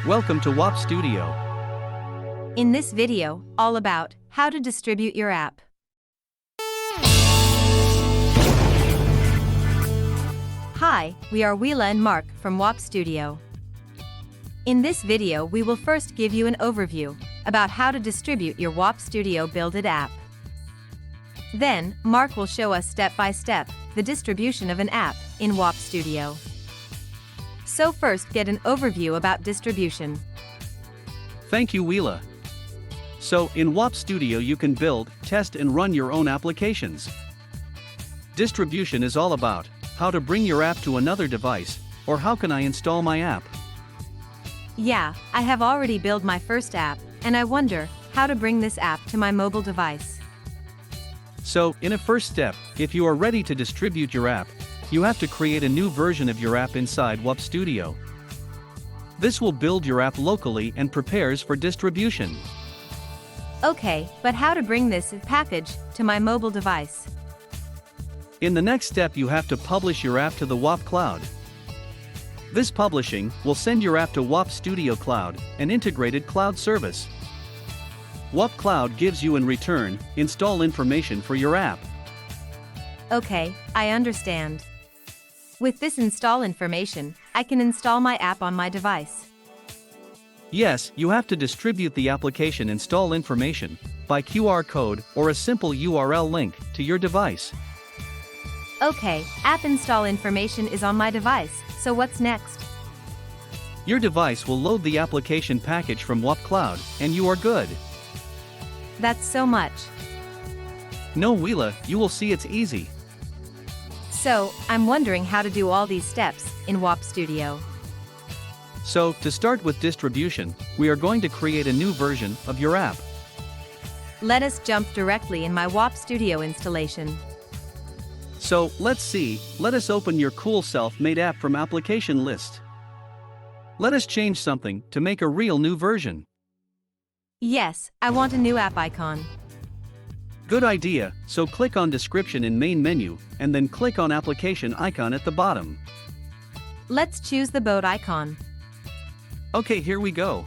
Welcome to wapp.Studio. In this video, all about how to distribute your app. Hi, we are Wela and Marc from wapp.Studio. In this video we will first give you an overview about how to distribute your wapp.Studio builded app. Then, Marc will show us step by step the distribution of an app in wapp.Studio. So first get an overview about distribution. Thank you, Wela. So, in wapp.Studio you can build, test and run your own applications. Distribution is all about how to bring your app to another device, or how can I install my app. Yeah, I have already built my first app, and I wonder how to bring this app to my mobile device. So, in a first step, if you are ready to distribute your app, you have to create a new version of your app inside wapp.Studio. This will build your app locally and prepares for distribution. Okay, but how to bring this package to my mobile device? In the next step you have to publish your app to the wapp cloud. This publishing will send your app to wapp.Studio Cloud, an integrated cloud service. Wapp Cloud gives you in return install information for your app. Okay, I understand. With this install information, I can install my app on my device. Yes, you have to distribute the application install information by QR code or a simple URL link to your device. Okay, app install information is on my device, so what's next? Your device will load the application package from Wapp Cloud, and you are good. That's so much. No, Wela, you will see it's easy. So, I'm wondering how to do all these steps in wapp.Studio. So, to start with distribution, we are going to create a new version of your app. Let us jump directly in my wapp.Studio installation. So, let's see, let us open your cool self-made app from application list. Let us change something to make a real new version. Yes, I want a new app icon. Good idea, so click on description in main menu, and then click on application icon at the bottom. Let's choose the boat icon. Okay, here we go.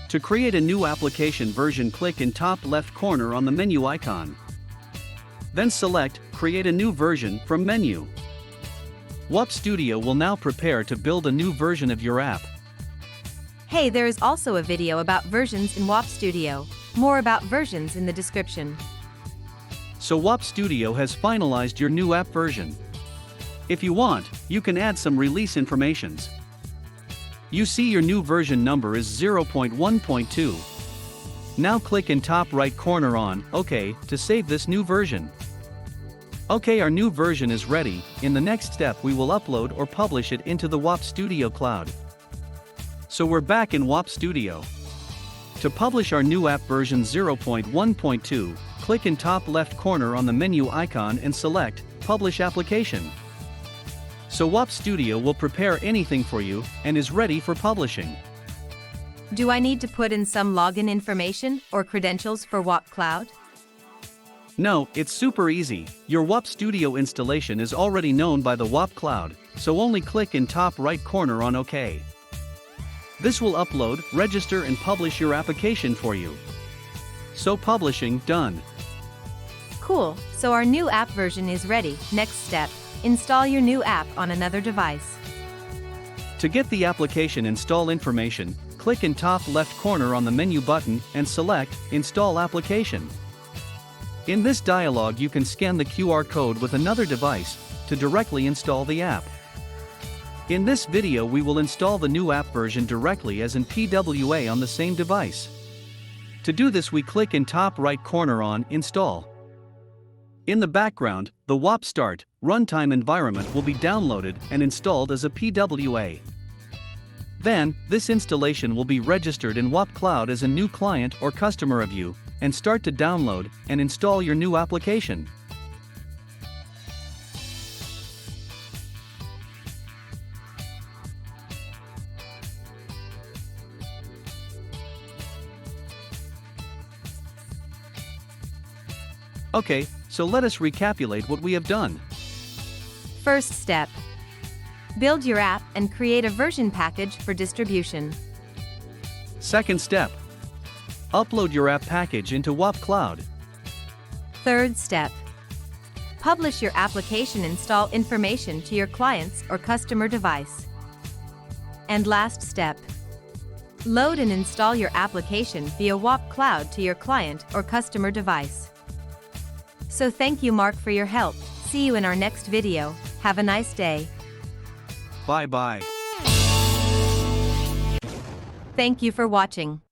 To create a new application version, click in top left corner on the menu icon. Then select Create a new version from menu. wapp.Studio will now prepare to build a new version of your app. Hey, there is also a video about versions in wapp.Studio. More about versions in the description. So wapp.Studio has finalized your new app version. If you want, you can add some release informations. You see your new version number is 0.1.2. Now click in top right corner on OK to save this new version. Okay, our new version is ready. In the next step we will upload or publish it into the wapp.Studio cloud. So we're back in wapp.Studio. To publish our new app version 0.1.2, click in top left corner on the menu icon and select Publish Application. So wapp.Studio will prepare anything for you and is ready for publishing. Do I need to put in some login information or credentials for Wapp Cloud? No, it's super easy. Your wapp.Studio installation is already known by the Wapp Cloud, so only click in top right corner on OK. This will upload, register and publish your application for you. So publishing done. Cool, so our new app version is ready. Next step, install your new app on another device. To get the application install information, click in top left corner on the menu button and select Install Application. In this dialog you can scan the QR code with another device to directly install the app. In this video we will install the new app version directly as in PWA on the same device. To do this we click in top right corner on Install. In the background, the Wapp Start runtime environment will be downloaded and installed as a PWA. Then, this installation will be registered in Wapp Cloud as a new client or customer of you, and start to download and install your new application. Okay, so let us recapitulate what we have done. First step. Build your app and create a version package for distribution. Second step. Upload your app package into WAP Cloud. Third step. Publish your application install information to your client's or customer device. And last step. Load and install your application via WAP Cloud to your client or customer device. So thank you, Mark, for your help. See you in our next video. Have a nice day. Bye bye. Thank you for watching.